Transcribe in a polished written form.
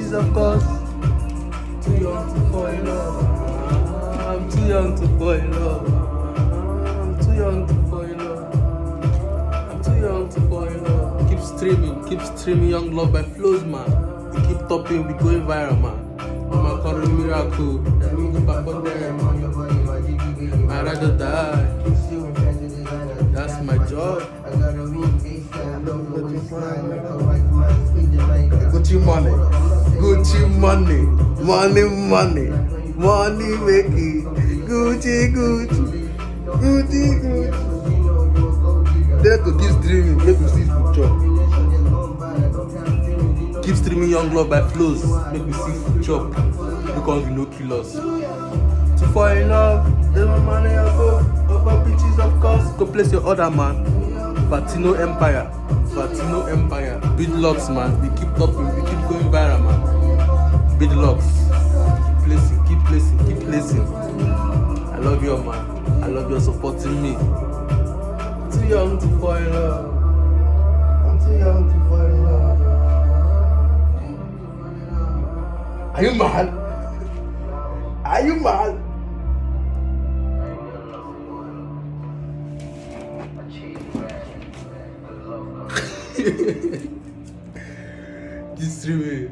bitches, of course. Too young to fall in love. I'm too young to fall in love. I'm too young to fall in love. I'm too young to fall in love. Keep streaming Young Love by Flooz, man. We keep topping, we going viral, man. I'm a current miracle. That means the back on there, man. I'd rather die. That's my job. Gucci money, Gucci money, money making, Gucci. Dare to keep streaming, make we see food chop. Keep streaming Young Love by Flooz, make we see food chop, because we no kill us. To fall in love, there's my money above bitches, of course. Go place your order, man. Latino Empire. Big locks, man. We keep topping, we keep going viral, man. Big locks. Keep placing. I love you, man. I love you supporting me. Too young to fall in love. I'm too young to fall in love. Are you mad? Are you mad? Just stream it.